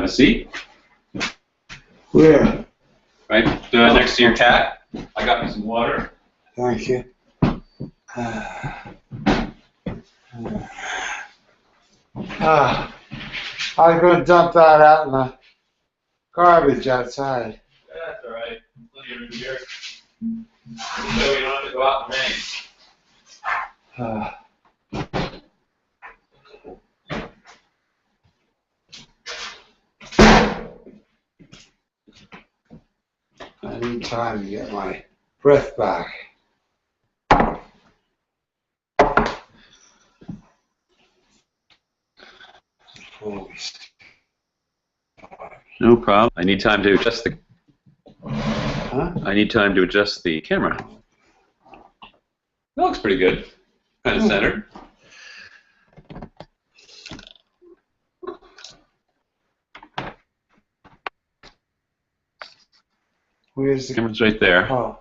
have a seat. Where? Right next to your cat. I got you some water. Thank you. I'm going to dump that out in the garbage outside. That's all right. Plenty of room here. So you don't have to go out in the rain. I need time to get my breath back. No problem. I need time to adjust the. Huh? I need time to adjust the camera. That looks pretty good. Kind of centered. Where's the camera's right there. Oh.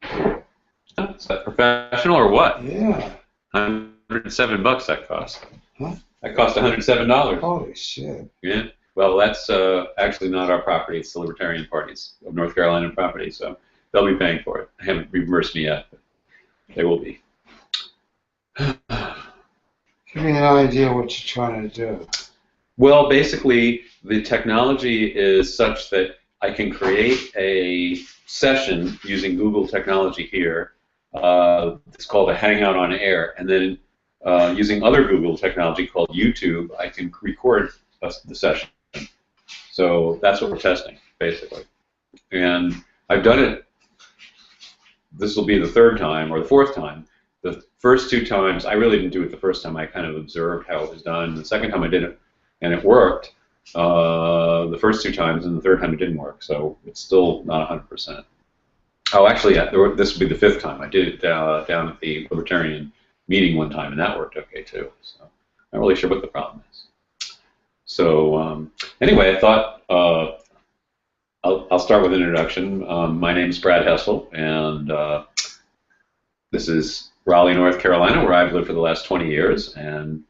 Is that professional or what? Yeah. $107 that cost. Huh? That cost $107. Holy shit. Yeah. Well, that's actually not our property. It's the Libertarian Party's of North Carolina property, so they'll be paying for it. They haven't reimbursed me yet, but they will be. Give me an idea what you're trying to do. Well, basically, the technology is such that I can create a session using Google technology here. It's called a Hangout on Air, and then using other Google technology called YouTube, I can record the session. So that's what we're testing, basically. And I've done it. This will be the third time or the fourth time. The first two times, I really didn't do it the first time. I kind of observed how it was done. The second time I did it, and it worked. The first two times, and the third time it didn't work. So it's still not 100%. Oh, actually, this will be the fifth time. I did it down at the Libertarian meeting one time, and that worked okay too. So I'm not really sure what the problem is. So anyway, I thought I'll start with an introduction. My name is Brad Hessel, and this is Raleigh, North Carolina, where I've lived for the last 20 years. And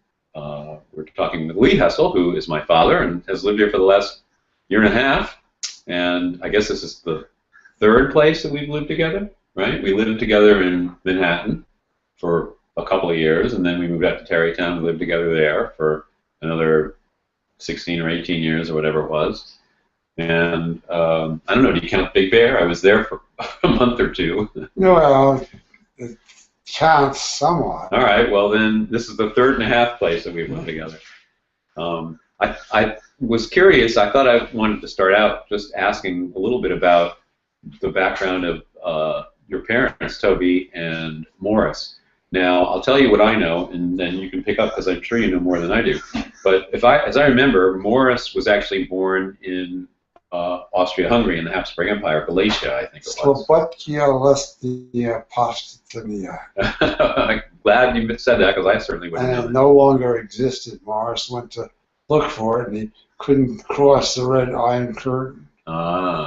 we're talking with Lee Hessel, who is my father and has lived here for the last year and a half. And I guess this is the third place that we've lived together, right? We lived together in Manhattan for a couple of years, and then we moved out to Tarrytown and lived together there for another 16 or 18 years or whatever it was. And I don't know, do you count Big Bear? I was there for a month or two. Well, it counts somewhat. All right, well then this is the third and a half place that we've lived together. I was curious, I thought I wanted to start out just asking a little bit about the background of your parents, Tobi and Morris. Now, I'll tell you what I know, and then you can pick up because I'm sure you know more than I do. But as I remember, Morris was actually born in Austria-Hungary in the Habsburg Empire, Galicia, I think it was. Slovakia Lestia Postania. Glad you said that because I certainly wouldn't know. And it no longer existed. Morris went to look for it, and he couldn't cross the Red Iron Curtain.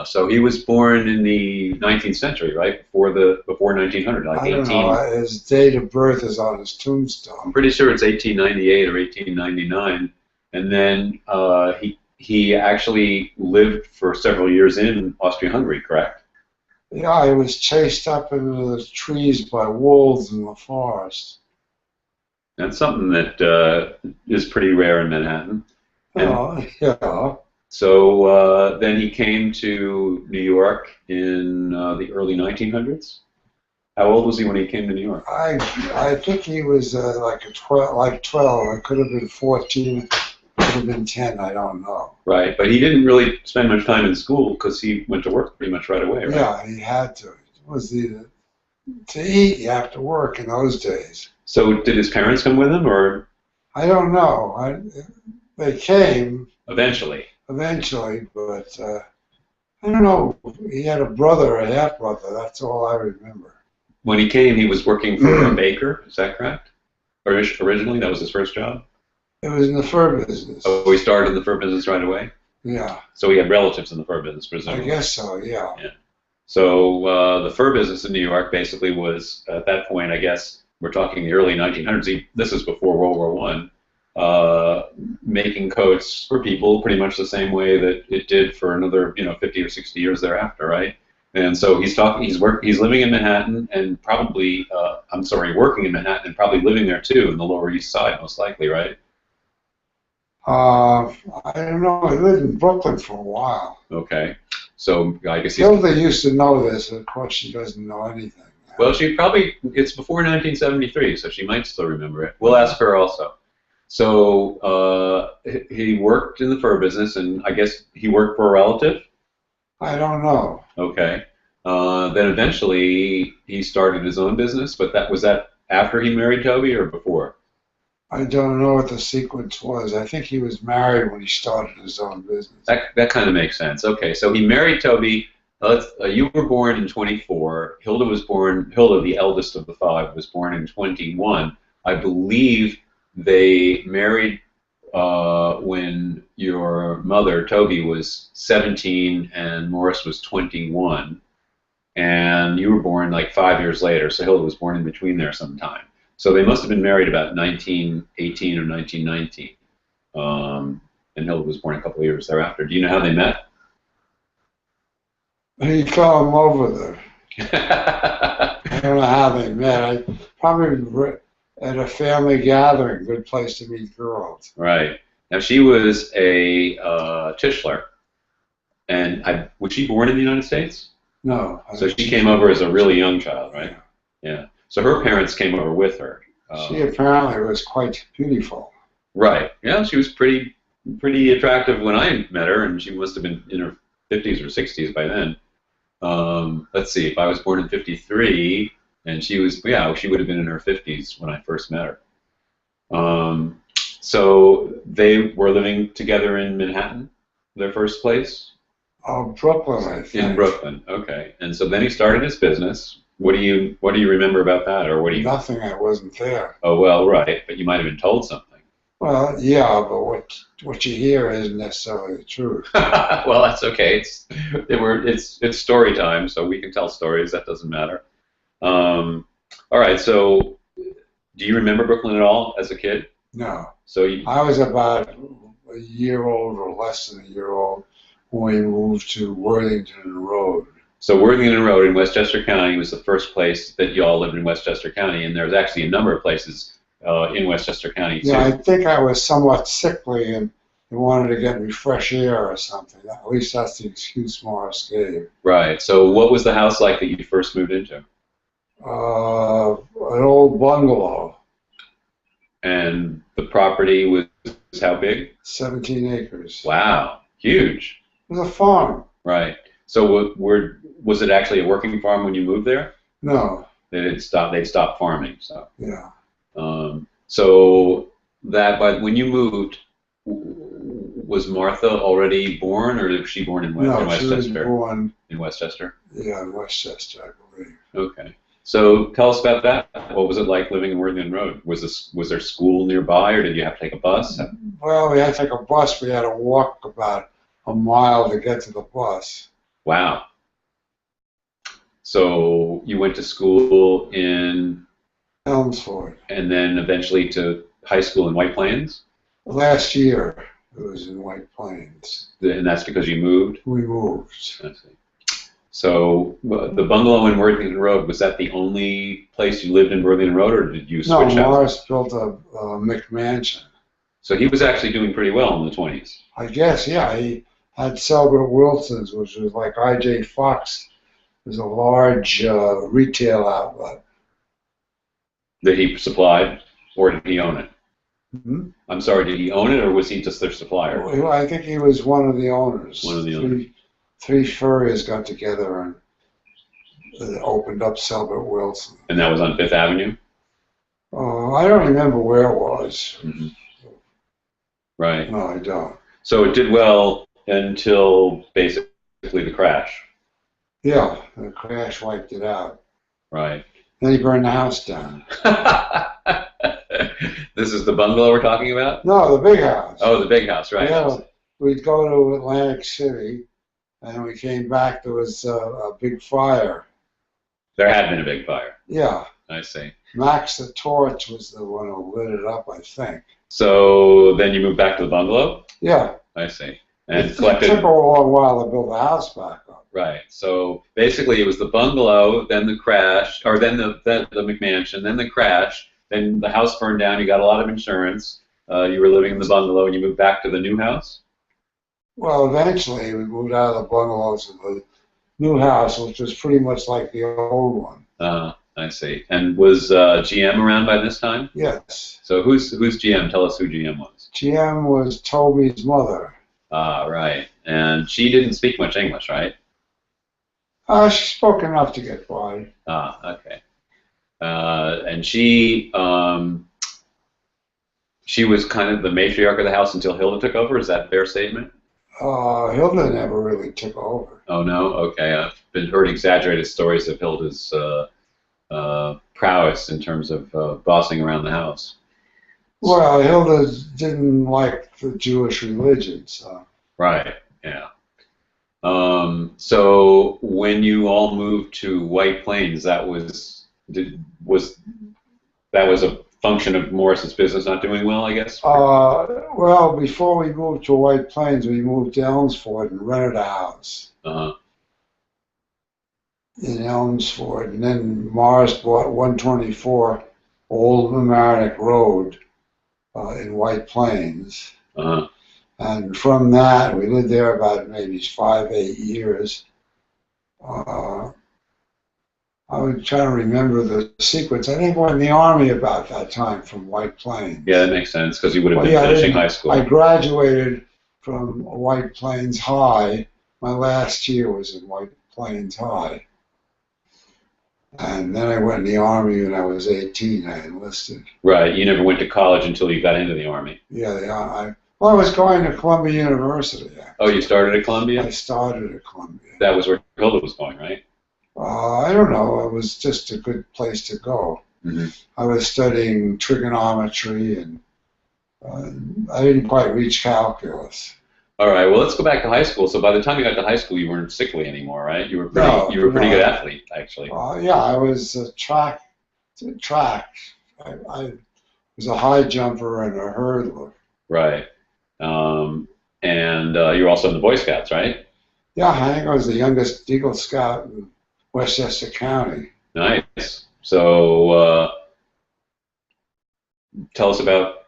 So he was born in the 19th century, right? Before 1900, like I don't know. His date of birth is on his tombstone. I'm pretty sure it's 1898 or 1899. And then he actually lived for several years in Austria-Hungary, correct? Yeah, he was chased up into the trees by wolves in the forest. That's something that is pretty rare in Manhattan. Oh, yeah. So then he came to New York in the early 1900s. How old was he when he came to New York? I think he was like 12. It could have been 14. Could have been 10. I don't know. Right, but he didn't really spend much time in school because he went to work pretty much right away, right? Yeah, he had to. It was to eat. You have to work in those days. So did his parents come with him, or? I don't know. They came. Eventually, but I don't know. He had a brother, a half-brother. That's all I remember. When he came, he was working for a baker. Is that correct? Originally, that was his first job? It was in the fur business. Oh, he started in the fur business right away? Yeah. So he had relatives in the fur business, presumably? I guess so, yeah. So the fur business in New York basically was, at that point, I guess, we're talking the early 1900s. This is before World War I. making coats for people pretty much the same way that it did for another 50 or 60 years thereafter, right? And so he's living in Manhattan and probably working in Manhattan and probably living there too in the Lower East Side most likely, right? I don't know. I lived in Brooklyn for a while. Okay, so I guess Hilda used to know this. Of course, she doesn't know anything. Well, it's before 1973, so she might still remember it. We'll ask her also. So he worked in the fur business, and I guess he worked for a relative? I don't know. Okay. Then eventually he started his own business, but was that after he married Tobi or before? I don't know what the sequence was. I think he was married when he started his own business. That kind of makes sense. Okay, so he married Tobi. You were born in 24. Hilda, the eldest of the five, was born in 21. I believe they married when your mother, Tobi, was 17 and Morris was 21. And you were born like 5 years later, so Hilda was born in between there sometime. So they must have been married about 1918 or 1919. And Hilda was born a couple of years thereafter. Do you know how they met? He fell in love with her. I don't know how they met. Probably at a family gathering, good place to meet girls. Right. Now she was a Tischler, and was she born in the United States? No. So she came over as a really young child, right? Yeah. So her parents came over with her. She apparently was quite beautiful. Right. Yeah, she was pretty attractive when I met her, and she must have been in her 50s or 60s by then. Let's see. If I was born in 53, and she would have been in her 50s when I first met her. So they were living together in Manhattan, their first place? Brooklyn, I think. In Brooklyn, okay. And so then he started his business. What do you remember about that, or Nothing. I wasn't there. Oh well, right, but you might have been told something. Well, yeah, but what you hear isn't necessarily the truth. Well, that's okay. It's story time, so we can tell stories. That doesn't matter. All right. So, do you remember Brooklyn at all as a kid? No. So I was about a year old or less than a year old when we moved to Worthington Road. So Worthington Road in Westchester County was the first place that you all lived in Westchester County, and there's actually a number of places in Westchester County too. Yeah, I think I was somewhat sickly and they wanted to get me fresh air or something. At least that's the excuse Morris gave. Right. So what was the house like that you first moved into? An old bungalow. And the property was how big? 17 acres. Wow, huge. It was a farm. Right. So was it actually a working farm when you moved there? No. They'd stopped farming. So. Yeah. So when you moved, was Martha already born, or was she born in Westchester? No, she was born in Westchester. Yeah, in Westchester, I believe. Okay. So tell us about that. What was it like living in Worthington Road? Was there school nearby, or did you have to take a bus? Well, we had to take a bus. We had to walk about a mile to get to the bus. Wow. So you went to school in Elmsford. And then eventually to high school in White Plains? Last year it was in White Plains. And that's because you moved? We moved. I see. So the bungalow in Worthington Road, was that the only place you lived in Worthington Road, or did you switch houses? No, Morris built a McMansion. So he was actually doing pretty well in the 20s. I guess, yeah. He had Selbert Wilson's, which was like I.J. Fox. It was a large retail outlet. That he supplied, or did he own it? Mm-hmm. I'm sorry, did he own it, or was he just their supplier? Well, I think he was one of the owners. One of the owners. Three furriers got together and opened up Selbert Wilson. And that was on Fifth Avenue? I don't remember where it was. Mm-hmm. Right. No, I don't. So it did well until basically the crash. Yeah, the crash wiped it out. Right. Then he burned the house down. This is the bungalow we're talking about? No, the big house. Oh, the big house, right. Yeah, we'd go to Atlantic City, and we came back, there was a big fire. There had been a big fire. Yeah. I see. Max the Torch was the one who lit it up, I think. So then you moved back to the bungalow? Yeah. I see. And It collected. took a long while to build the house back up. Right. So basically, it was the bungalow, then the crash, or then the McMansion, then the crash, then the house burned down. You got a lot of insurance. You were living in the bungalow, and you moved back to the new house. Well, eventually we moved out of the bungalow to the new house, which was pretty much like the old one. I see. And was GM around by this time? Yes. So who's GM? Tell us who GM was. GM was Tobi's mother. Ah, right. And she didn't speak much English, right? She spoke enough to get by. Ah, okay. And she was kind of the matriarch of the house until Hilda took over. Is that a fair statement? Hilda never really took over. Oh no. Okay. I've heard exaggerated stories of Hilda's prowess in terms of bossing around the house. Well, Hilda didn't like the Jewish religion, so. Right. Yeah. So when you all moved to White Plains, that was a function of Morris's business not doing well, I guess? Well, before we moved to White Plains, we moved to Elmsford and rented a house in Elmsford. And then Morris bought 124 Old Mamaroneck Road in White Plains. And from that, we lived there about maybe 5-8 years. I would try to remember the sequence. I think I went in the Army about that time from White Plains. Yeah, that makes sense, because you would have been finishing high school. I graduated from White Plains High. My last year was in White Plains High. And then I went in the Army when I was 18. I enlisted. Right. You never went to college until you got into the Army. Yeah, I was going to Columbia University. Actually. Oh, you started at Columbia? I started at Columbia. That was where Hilda was going, right? I don't know. It was just a good place to go. Mm-hmm. I was studying trigonometry, and I didn't quite reach calculus. All right. Well, let's go back to high school. So by the time you got to high school, you weren't sickly anymore, right? You were pretty good athlete, actually. Yeah, I was track. I was a high jumper and a hurdler. Right. And you were also in the Boy Scouts, right? Yeah, I think I was the youngest Eagle Scout in Westchester County. Nice. So tell us about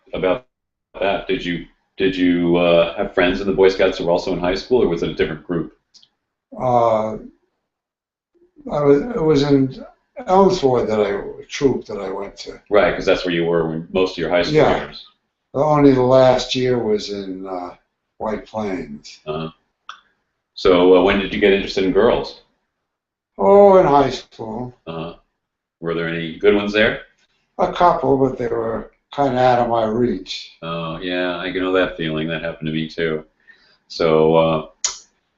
that. Did you have friends in the Boy Scouts who were also in high school, or was it a different group? It was in Elmsford troop that I went to. Right, because that's where you were most of your high school years. Only the last year was in White Plains. So when did you get interested in girls? Oh, in high school. Were there any good ones there? A couple, but they were kind of out of my reach. Oh, yeah, I know that feeling. That happened to me too. So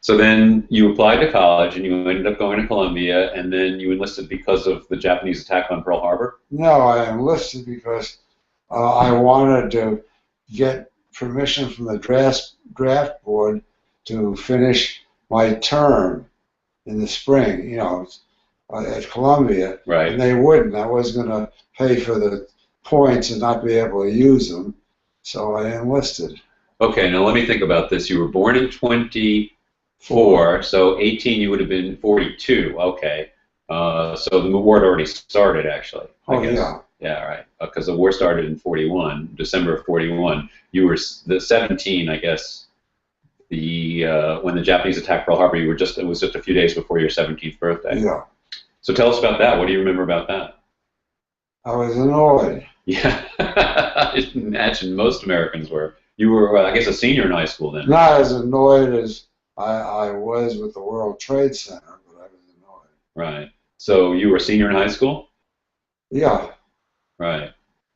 then you applied to college, and you ended up going to Columbia, and then you enlisted because of the Japanese attack on Pearl Harbor? No, I enlisted because I wanted to get permission from the draft board to finish my term in the spring, at Columbia. Right. And they wouldn't. I was going to pay for the points and not be able to use them, so I enlisted. Okay, now let me think about this. You were born in 24, so 18 you would have been 42. Okay. So the war had already started, actually. I guess. Yeah. Yeah, right. Because the war started in 41, December of 41. You were the 17, I guess. When the Japanese attacked Pearl Harbor, it was just a few days before your 17th birthday. Yeah. So tell us about that. What do you remember about that? I was annoyed. Yeah, I imagine most Americans were. You were, I guess, a senior in high school then. Not as annoyed as I was with the World Trade Center, but I was annoyed. Right. So you were a senior in high school? Yeah. Right.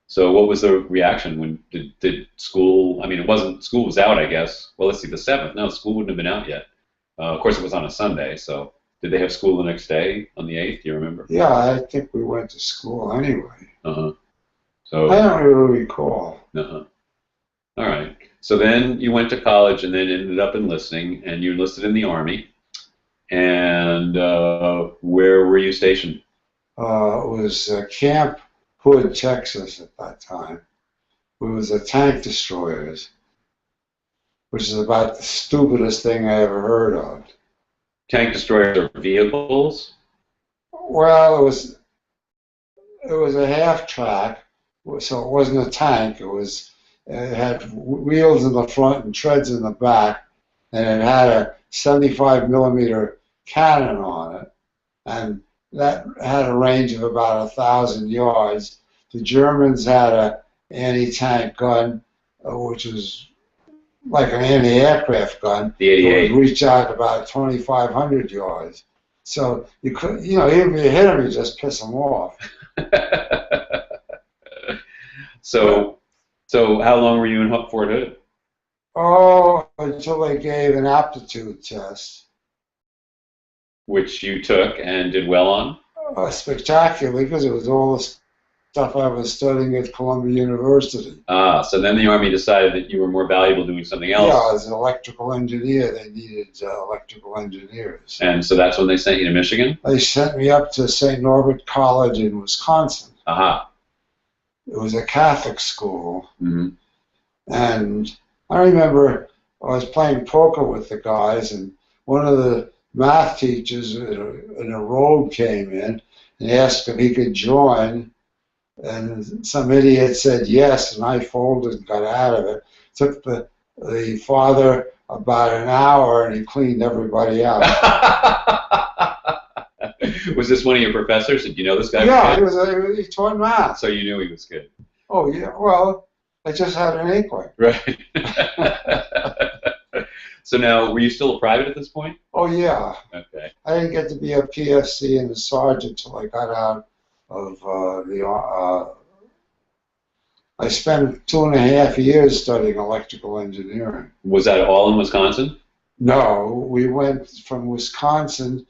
So what was the reaction when did school? I mean, school was out, I guess. Well, let's see, the 7th. No, school wouldn't have been out yet. Of course, it was on a Sunday. So did they have school the next day on the 8th? Do you remember? Yeah, I think we went to school anyway. So I don't really recall. All right. So then you went to college and then ended up enlisting, and you enlisted in the Army. And where were you stationed? It was Camp Hood, Texas at that time, was the tank destroyers, which is about the stupidest thing I ever heard of. Tank destroyers are vehicles? Well, it was a half track, so it wasn't a tank. It had wheels in the front and treads in the back, and it had a 75 millimeter cannon on it, and that had a range of about 1,000 yards. The Germans had an anti-tank gun, which was like an anti-aircraft gun. The 88. It would reach out about 2,500 yards. So you could, even if you hit them, you just piss them off. So how long were you in Fort Hood? Oh, until they gave an aptitude test. Which you took and did well on? Spectacularly, because it was all the stuff I was studying at Columbia University. Ah, so then the Army decided that you were more valuable doing something else. Yeah, as an electrical engineer, they needed electrical engineers. And so that's when they sent you to Michigan? They sent me up to St. Norbert College in Wisconsin. Aha. It was a Catholic school. Mm-hmm. And I remember I was playing poker with the guys, and one of the math teachers in a robe came in and asked if he could join. And some idiot said yes, and I folded and got out of it. Took the father about an hour, and he cleaned everybody out. Was this one of your professors? Did you know this guy? Yeah, he taught math. So you knew he was good. Oh, yeah, well, I just had an inkling. Right. So now, were you still a private at this point? Oh, yeah. Okay. I didn't get to be a PFC and a sergeant until I got out of I spent 2.5 years studying electrical engineering. Was that all in Wisconsin? No, we went from Wisconsin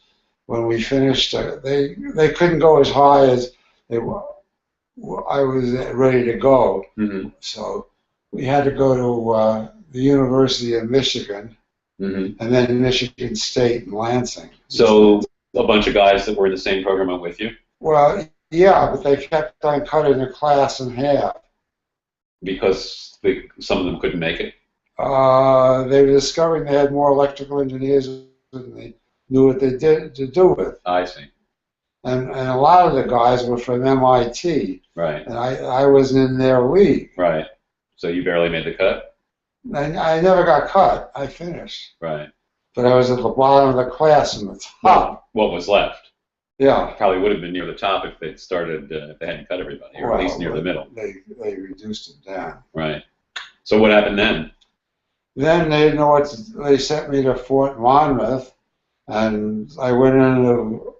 when we finished. They couldn't go as high as I was ready to go. Mm-hmm. So we had to go to the University of Michigan, mm-hmm. and then Michigan State in Lansing. So a bunch of guys that were in the same program went with you? Well, yeah, but they kept on cutting the class in half. Because some of them couldn't make it? They were discovering they had more electrical engineers than they knew what they did to do with. I see. And a lot of the guys were from MIT. Right. And I was in their league. Right. So you barely made the cut? I never got cut. I finished. Right. But I was at the bottom of the class in the top. What was left? Yeah. Probably would have been near the top if they'd started, if they hadn't cut everybody, or at least near the middle. They reduced it down. Right. So what happened then? Then they didn't know what they sent me to Fort Monmouth, and I went into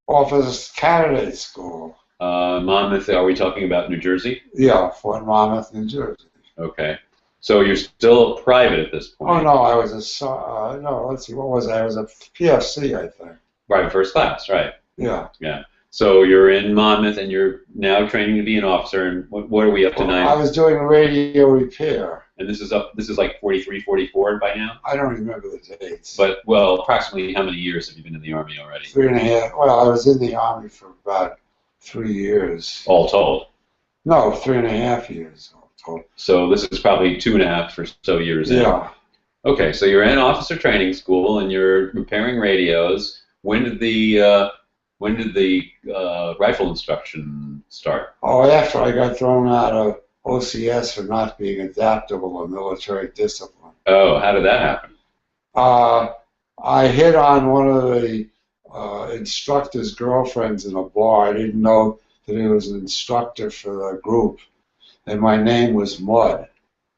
office candidate school. Monmouth, are we talking about New Jersey? Yeah, Fort Monmouth, New Jersey. Okay. So you're still a private at this point? Oh, no, I was no, let's see, what was I? I was a PFC, I think. Private first class, right. Yeah. Yeah. So you're in Monmouth, and you're now training to be an officer, and what are we up to now? I was doing radio repair. And this is like 43, 44 by now? I don't remember the dates. But, well, approximately how many years have you been in the Army already? 3.5. Well, I was in the Army for about 3 years. All told? No, 3.5 years all told. So this is probably 2.5 or so years in. Yeah. Okay, so you're in officer training school, and you're repairing radios. When did the rifle instruction start? Oh, after I got thrown out of OCS for not being adaptable to military discipline. Oh, how did that happen? I hit on one of the instructor's girlfriends in a bar. I didn't know that he was an instructor for the group, and my name was Mud.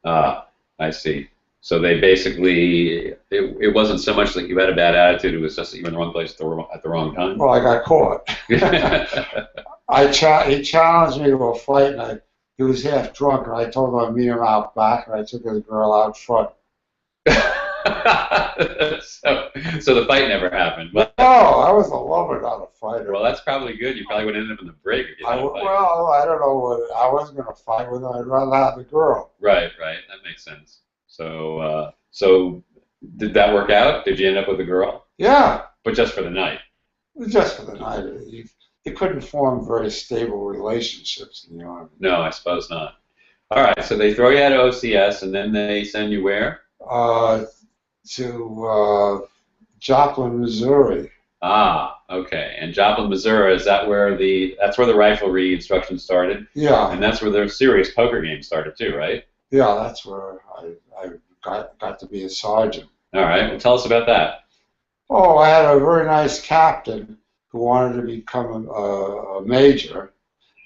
Ah, I see. So they basically, it wasn't so much that you had a bad attitude, it was just that you were in the wrong place at the wrong time? Well, I got caught. He challenged me to a fight, and he was half drunk, and I told him I'd meet him out back, and I took his girl out front. So the fight never happened. No, I was a lover, not a fighter. Well, that's probably good. You probably would have ended up in the brig if you had a fight. Well, I don't know what I wasn't going to fight with her. I'd rather have the girl. Right. That makes sense. So did that work out? Did you end up with a girl? Yeah. But just for the night? Just for the night. You couldn't form very stable relationships in the Army. No, I suppose not. All right, so they throw you out of OCS, and then they send you where? To Joplin, Missouri. Ah, okay. And Joplin, Missouri, is that where that's where the riflery instruction started? Yeah. And that's where the serious poker game started too, right? Yeah, that's where I got to be a sergeant. All right. Well, tell us about that. Oh, I had a very nice captain who wanted to become a major,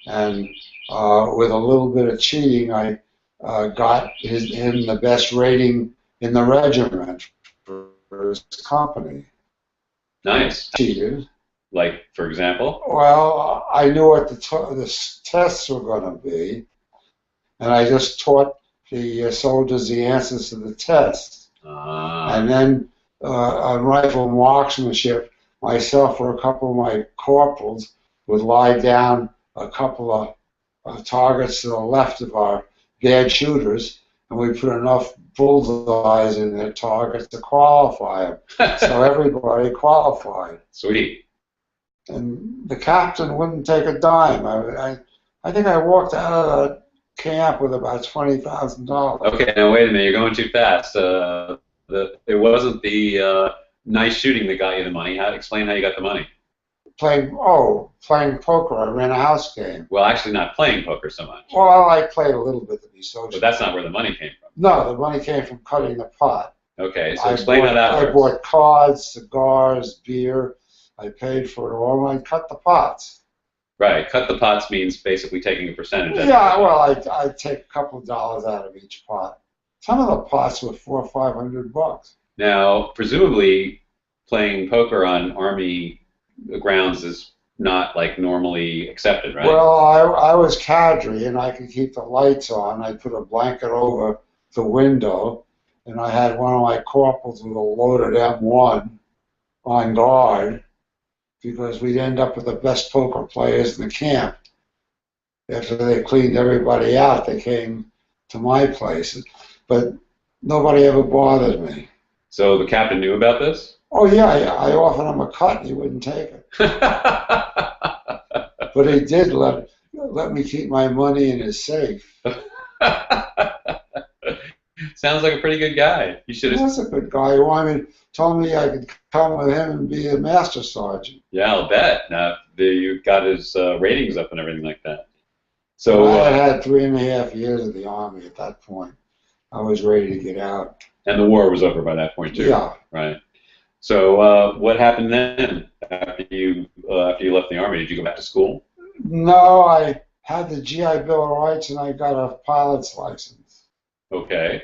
and with a little bit of cheating, I got him the best rating in the regiment for his company. Nice. Cheated. Like, for example? Well, I knew what the tests were going to be, and I just taught the soldiers the answers to the tests. And then on rifle marksmanship, myself or a couple of my corporals would lie down a couple of targets to the left of our bad shooters, and we put enough bullseyes in their targets to qualify them. So everybody qualified. Sweet. And the captain wouldn't take a dime. I think I walked out of the camp with about $20,000. Okay, now wait a minute. You're going too fast. It wasn't the nice shooting that got you the money. Explain how you got the money. Playing poker. I ran a house game. Well, actually, not playing poker so much. Well, I played a little bit to be social. But that's not where the money came from. No, the money came from cutting the pot. Okay, so explain how that works. I bought cards, cigars, beer. I paid for it all, and I cut the pots. Right, cut the pots means basically taking a percentage. Yeah, well, I'd take a couple of dollars out of each pot. Some of the pots were $400 or $500. Now, presumably, playing poker on Army grounds is not like normally accepted, right? Well, I was cadre, and I could keep the lights on. I put a blanket over the window, and I had one of my corporals with a loaded M1 on guard, because we'd end up with the best poker players in the camp. After they cleaned everybody out, they came to my place. But nobody ever bothered me. So the captain knew about this? Oh, yeah, I offered him a cut, and he wouldn't take it. But he did let me keep my money in his safe. Sounds like a pretty good guy. You should have. That's a good guy. He told me I could come with him and be a master sergeant. Yeah, I'll bet. Now you got his ratings up and everything like that. So I had 3.5 years of the Army at that point. I was ready to get out. And the war was over by that point too. Yeah. Right. So what happened then after you left the Army? Did you go back to school? No, I had the GI Bill of Rights, and I got a pilot's license. Okay.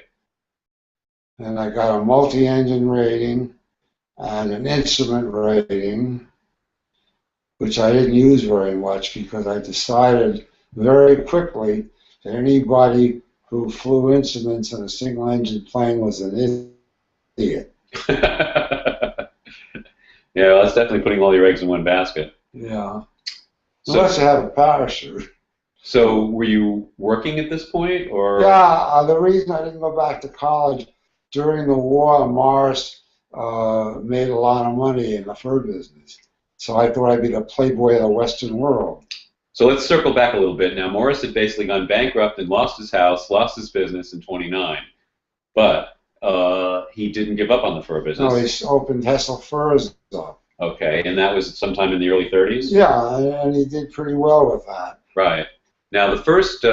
And I got a multi-engine rating and an instrument rating, which I didn't use very much because I decided very quickly that anybody who flew instruments in a single-engine plane was an idiot. Yeah, well, that's definitely putting all your eggs in one basket. Yeah. Unless you have a parachute. So were you working at this point, or? Yeah, the reason I didn't go back to college, during the war, Morris made a lot of money in the fur business. So I thought I'd be the playboy of the Western world. So let's circle back a little bit. Now, Morris had basically gone bankrupt and lost his house, lost his business in '29. But he didn't give up on the fur business. No, he opened Hessel Furs up. Okay, and that was sometime in the early 30s? Yeah, and he did pretty well with that. Right. Now, the first,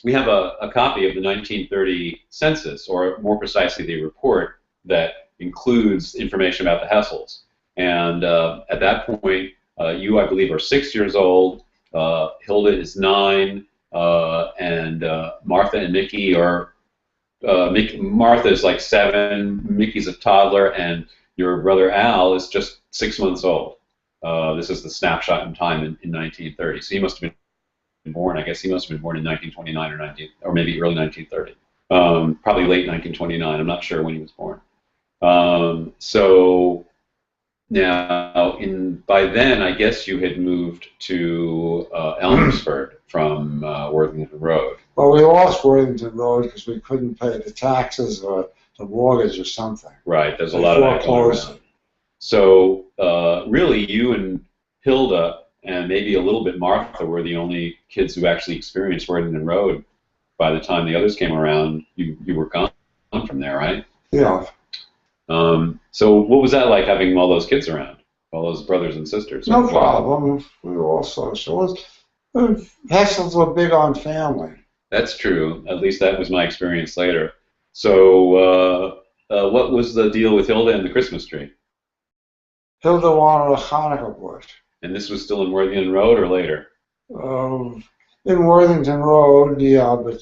we have a copy of the 1930 census, or more precisely, the report that includes information about the Hessels. And at that point, you, I believe, are 6 years old. Hilda is 9, and Martha and Mickey are. Martha's like 7, Mickey's a toddler, and your brother Al is just 6 months old. This is the snapshot in time in 1930. So he must have been born. I guess he must have been born in 1929 or maybe early 1930. Probably late 1929. I'm not sure when he was born. So now, by then, I guess you had moved to Elmsford from Worthington Road. Well, we lost Worthington Road because we couldn't pay the taxes or the mortgage or something. Right, there's a lot of that going around. So really, you and Hilda and maybe a little bit Martha were the only kids who actually experienced Worthington Road by the time the others came around, you were gone from there, right? Yeah. So what was that like having all those kids around, all those brothers and sisters? No problem. We were all social. Hessels were big on family. That's true. At least that was my experience later. So what was the deal with Hilda and the Christmas tree? Hilda wanted a Hanukkah bush. And this was still in Worthington Road or later? In Worthington Road, yeah, but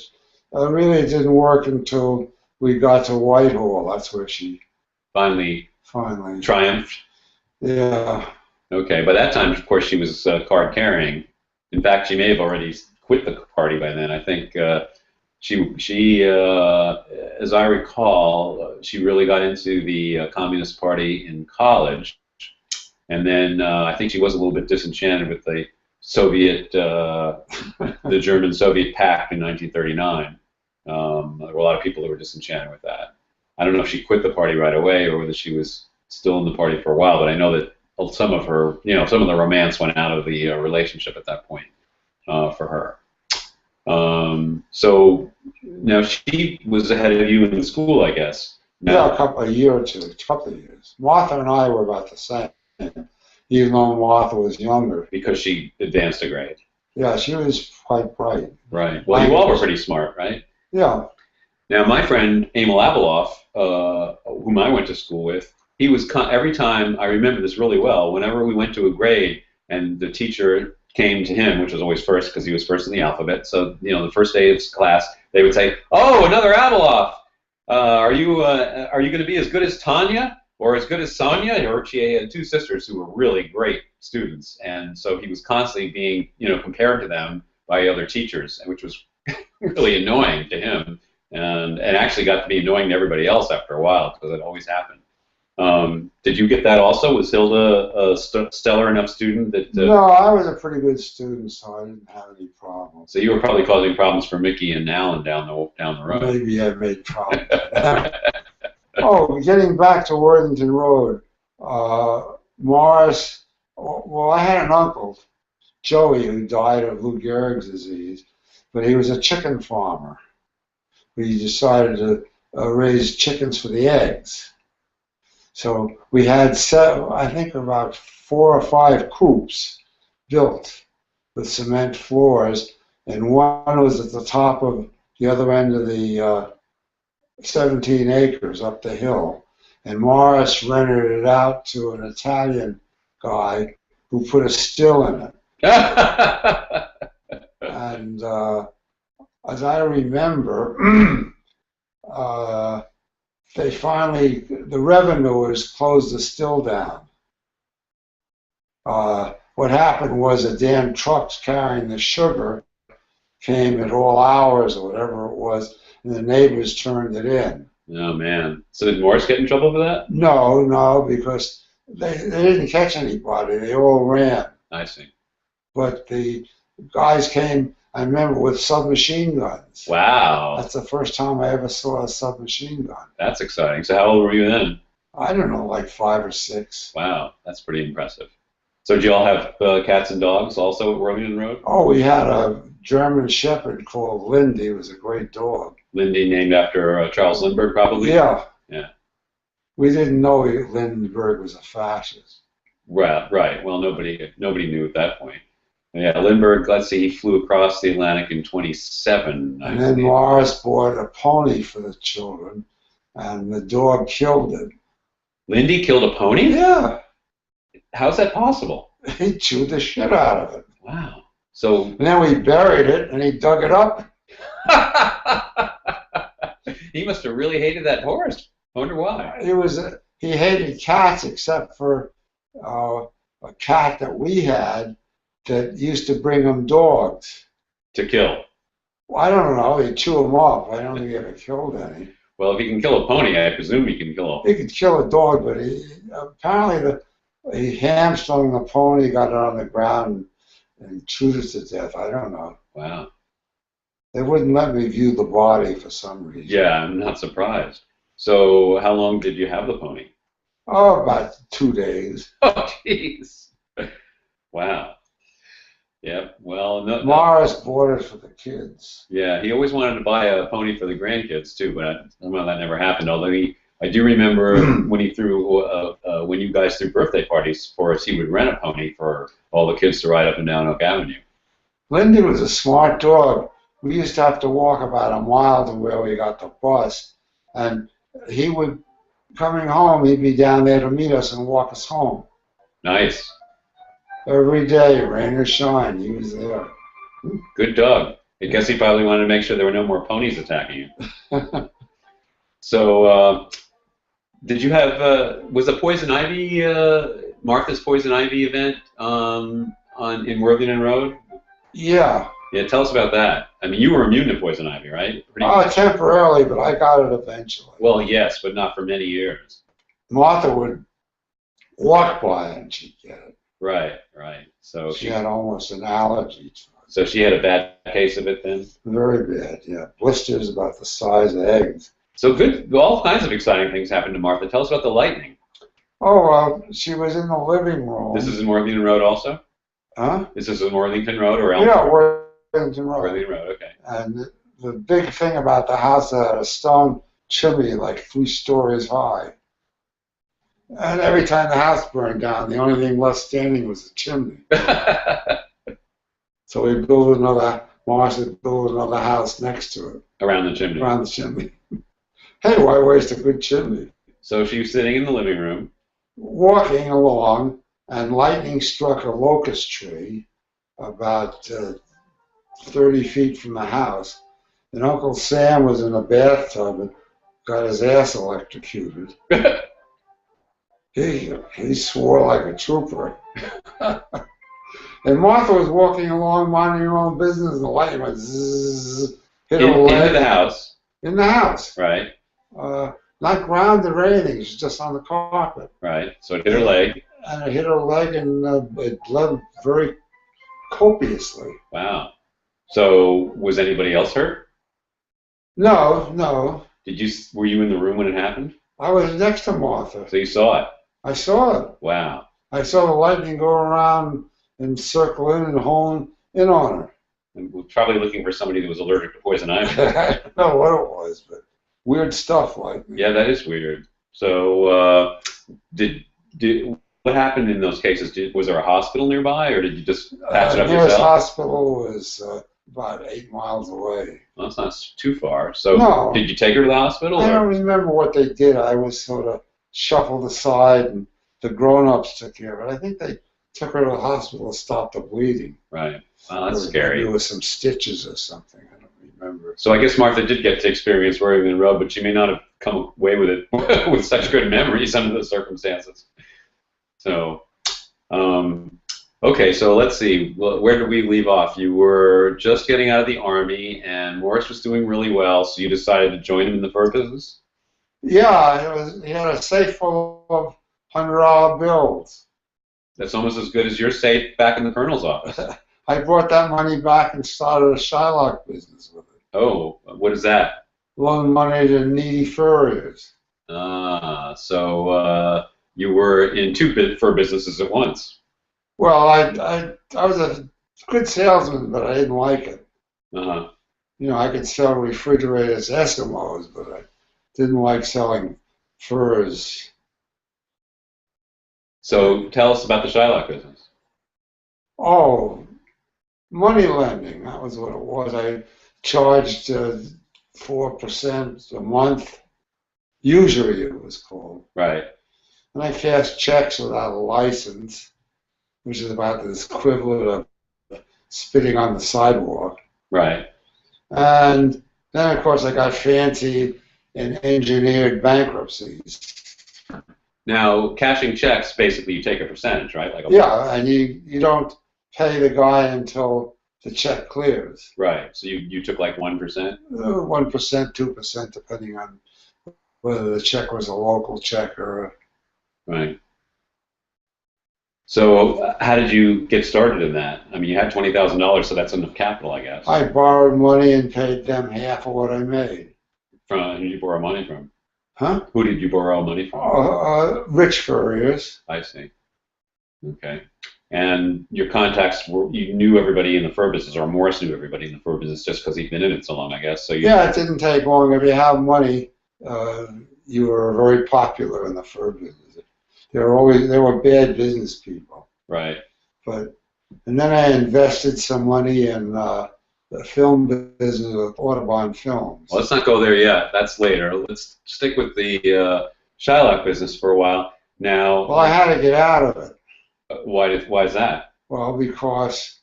really it didn't work until we got to Whitehall. That's where she finally triumphed. Yeah. Okay, by that time, of course, she was card carrying. In fact, she may have already quit the party by then. I think she as I recall, she really got into the Communist Party in college, and then I think she was a little bit disenchanted with the Soviet, the German-Soviet pact in 1939. There were a lot of people who were disenchanted with that. I don't know if she quit the party right away or whether she was still in the party for a while, but I know that some of her, some of the romance went out of the relationship at that point for her. So now she was ahead of you in school, I guess. Now, yeah, a year or two, a couple of years. Martha and I were about the same, even though Martha was younger. Because she advanced a grade. Yeah, she was quite bright. Right. Well, you all were pretty smart, right? Yeah. Now, my friend Emil Abeloff, whom I went to school with, he was every time, I remember this really well, whenever we went to a grade and the teacher came to him, which was always first because he was first in the alphabet, so, the first day of class, they would say, "Oh, another Abeloff. Are you going to be as good as Tanya or as good as Sonia?" Or she had two sisters who were really great students, and so he was constantly being, compared to them by other teachers, which was really annoying to him, and actually got to be annoying to everybody else after a while because it always happened. Did you get that also? Was Hilda a stellar enough student that? No, I was a pretty good student, so I didn't have any problems. So you were probably causing problems for Mickey and Alan down the road. Maybe I made problems. Oh, getting back to Worthington Road, Morris. Well, I had an uncle, Joey, who died of Lou Gehrig's disease, but he was a chicken farmer. We decided to raise chickens for the eggs. So we had, I think, about 4 or 5 coops built with cement floors, and one was at the top of the other end of the 17 acres up the hill. And Morris rented it out to an Italian guy who put a still in it. And as I remember, the revenuers closed the still down. What happened was the damn trucks carrying the sugar came at all hours or whatever it was, and the neighbors turned it in. Oh, man. So did Morris get in trouble for that? No, because they didn't catch anybody. They all ran. I see. But the guys came, I remember, with submachine guns. Wow. That's the first time I ever saw a submachine gun. That's exciting. So how old were you then? I don't know, like 5 or 6. Wow, that's pretty impressive. So did you all have cats and dogs also at Worthington Road? Oh, we had a German Shepherd called Lindy. It was a great dog. Lindy, named after Charles Lindbergh, probably? Yeah. Yeah. We didn't know Lindbergh was a fascist. Right. Well, nobody knew at that point. Yeah, Lindbergh, let's see, he flew across the Atlantic in 27. And then Morris bought a pony for the children, and the dog killed it. Lindy killed a pony? Yeah. How's that possible? He chewed the shit out of it. Wow. So. And then we buried it, and he dug it up. He must have really hated that horse. I wonder why. He hated cats except for a cat that we had that used to bring him dogs. To kill? Well, I don't know. He'd chew them up. I don't think he ever killed any. Well, if he can kill a pony, I presume he can kill a... He could kill a dog, but apparently he hamstrung the pony, got it on the ground, and chewed it to death. I don't know. Wow. They wouldn't let me view the body for some reason. Yeah, I'm not surprised. So how long did you have the pony? Oh, about 2 days. Oh, jeez. Wow. Yeah. Well, no. Morris bought it for the kids. Yeah, he always wanted to buy a pony for the grandkids too, but somehow that never happened. Although I do remember when he threw, when you guys threw birthday parties for us, he would rent a pony for all the kids to ride up and down Oak Avenue. Lindy was a smart dog. We used to have to walk about a mile to where we got the bus, and he would, coming home, he'd be down there to meet us and walk us home. Nice. Every day, rain or shine, he was there. Good dog. I guess he probably wanted to make sure there were no more ponies attacking you. So, did you have, was the Poison Ivy, Martha's Poison Ivy event in Worthington Road? Yeah. Yeah, tell us about that. I mean, you were immune to poison ivy, right? Temporarily, but I got it eventually. Well, yes, but not for many years. Martha would walk by and she'd get it. Right, right. So she had almost an allergy to it. So she had a bad case of it then? Very bad, yeah. Blisters about the size of eggs. So good, all kinds of exciting things happened to Martha. Tell us about the lightning. Oh, well, she was in the living room. This is in Worthington Road also? Huh? This is in Worthington Road or else? Yeah, Worthington Road. Worthington Road, okay. And the big thing about the house had a stone chimney like 3 stories high. And every time the house burned down, the only thing left standing was the chimney. So we built Martha built another house next to it. Around the chimney? Around the chimney. Hey, why waste a good chimney? So she was sitting in the living room. Walking along, and lightning struck a locust tree about 30 feet from the house. And Uncle Sam was in a bathtub and got his ass electrocuted. He swore like a trooper. And Martha was walking along, minding her own business, and the lightning went zzz, hit her leg. Into the house. In the house. Right. Not grounded or anything, she's just on the carpet. Right, so it hit her leg. And it hit her leg, and it bled very copiously. Wow. So was anybody else hurt? No, no. Were you in the room when it happened? I was next to Martha. So you saw it? I saw it. Wow. I saw the lightning go around and circle in and hone in on her. And we're probably looking for somebody that was allergic to poison ivy. I don't know what it was, but weird stuff like that. Yeah, that is weird. So what happened in those cases? Was there a hospital nearby, or did you just patch it up yourself? The nearest hospital was about 8 miles away. Well, that's not too far. So no. Did you take her to the hospital? I don't remember what they did. I was sort of shuffled aside, and the grown-ups took care of it. I think they took her to the hospital to stop the bleeding. Right. Wow, that's scary. There was some stitches or something. I don't remember. So I guess Martha did get to experience Worthington Road, but she may not have come away with it with such good memories under the circumstances. So, okay, so let's see. Where did we leave off? You were just getting out of the Army, and Morris was doing really well, so you decided to join him in the fur business? Yeah, he had a safe full of $100 bills. That's almost as good as your safe back in the colonel's office. I brought that money back and started a Shylock business with it. Oh, what is that? Loan money to needy furriers. So you were in 2 fur businesses at once. Well, I was a good salesman, but I didn't like it. Uh-huh. You know, I could sell refrigerators to Eskimos, but I didn't like selling furs. So tell us about the Shylock business. Oh, money lending, that was what it was. I charged 4% a month, usury it was called. Right. And I cashed checks without a license, which is about the equivalent of spitting on the sidewalk. Right. And then, of course, I got fancy and engineered bankruptcies. Now, cashing checks, basically you take a percentage, right? Yeah, and you don't pay the guy until the check clears. Right, so you took like 1%? 1%, 2%, depending on whether the check was a local check or Right. So how did you get started in that? I mean, you had $20,000, so that's enough capital, I guess. I borrowed money and paid them half of what I made. Who did you borrow money from? Huh? Who did you borrow money from? Rich furriers. I see. Okay. and your contacts were, you knew everybody in the fur business, or Morris knew everybody in the fur business just because he'd been in it so long, I guess. So yeah, it didn't take long. If you have money, you were very popular in the fur business. They were bad business people. Right. And then I invested some money in the film business with Audubon Films. Well, let's not go there yet. That's later. Let's stick with the Shylock business for a while. Now. Well, I had to get out of it. Why is that? Well, because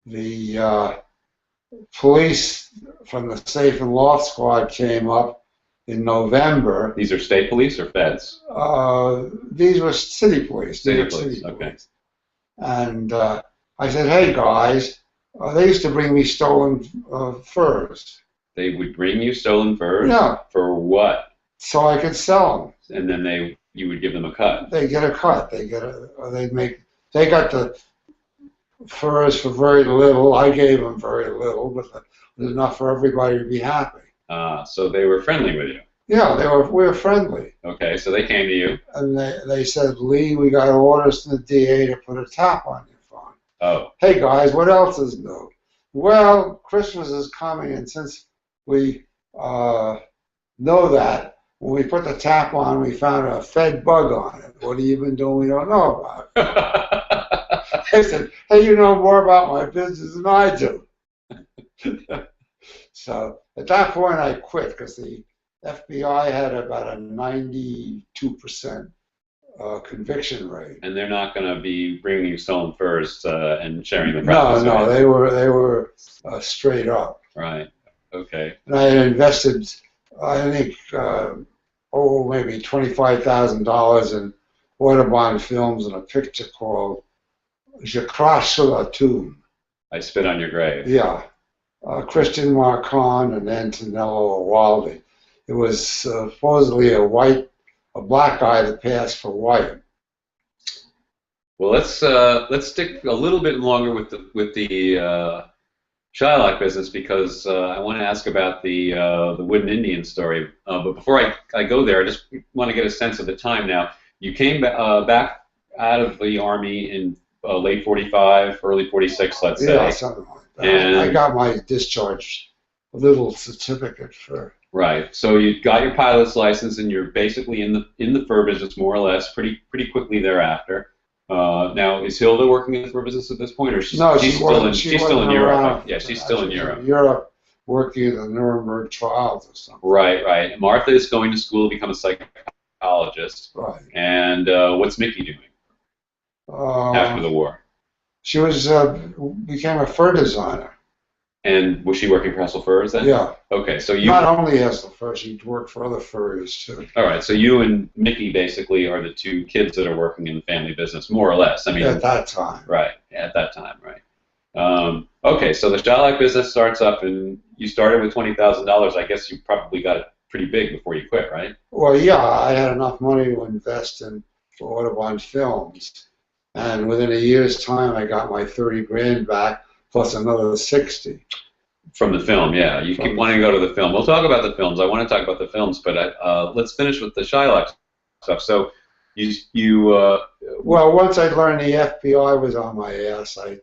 the police from the Safe and Loft Squad came up in November. These are state police or feds? These were city police. City police. Okay. And I said, hey, guys, they used to bring me stolen furs. They would bring you stolen furs? Yeah. For what? So I could sell them. And then you would give them a cut? They get a cut. They got the furs for very little. I gave them very little, but it was enough for everybody to be happy. So they were friendly with you? Yeah, we were friendly. Okay, so they came to you. And they said, Lee, we got orders from the DA to put a tap on your phone. Oh. Hey, guys, what else is new? Well, Christmas is coming, and since we know that, when we put the tap on, we found a Fed bug on it. What have you been doing we don't know about? I said, hey, you know more about my business than I do. So at that point, I quit because the FBI had about a 92% conviction rate. And they're not going to be bringing you stolen furs and sharing the profits. No, they were straight up. Right. Okay. And I had invested, I think, maybe $25,000 in Audubon Films and a picture called Je crache sur la tombe. I spit on your grave. Yeah. Christian Marcon and Antonello Waldi. It was supposedly a black guy that passed for white. Well, let's stick a little bit longer with the Shylock business because I want to ask about the Wooden Indian story. But before I go there, I just want to get a sense of the time now. You came back out of the Army in late 45, early 46, let's say. Yeah, something like that. And I got my discharge little certificate for. Right. So you got your pilot's license, and you're basically in the fur business more or less pretty quickly thereafter. Now, is Hilda working in the fur business at this point, or she's still in Europe? Yeah, she's still in Europe. Europe, working at the Nuremberg trials or something. Right, right. And Martha is going to school to become a psychologist. Right. And what's Mickey doing after the war? She became a fur designer. And was she working for Hessel Furs then? Yeah. Okay, so not only Hessel Furs, she worked for other furriers too. All right, so you and Mickey basically are the two kids that are working in the family business, more or less. I mean, at that time. Right. At that time, right. Okay, so the Shylock business starts up, and you started with $20,000. I guess you probably got it pretty big before you quit, right? Well, yeah, I had enough money to invest in Audubon Films, and within a year's time, I got my 30 grand back. Plus another 60. From the film, yeah. You keep wanting to go to the film. We'll talk about the films. I want to talk about the films, but let's finish with the Shylock stuff. So well, once I learned the FBI was on my ass, I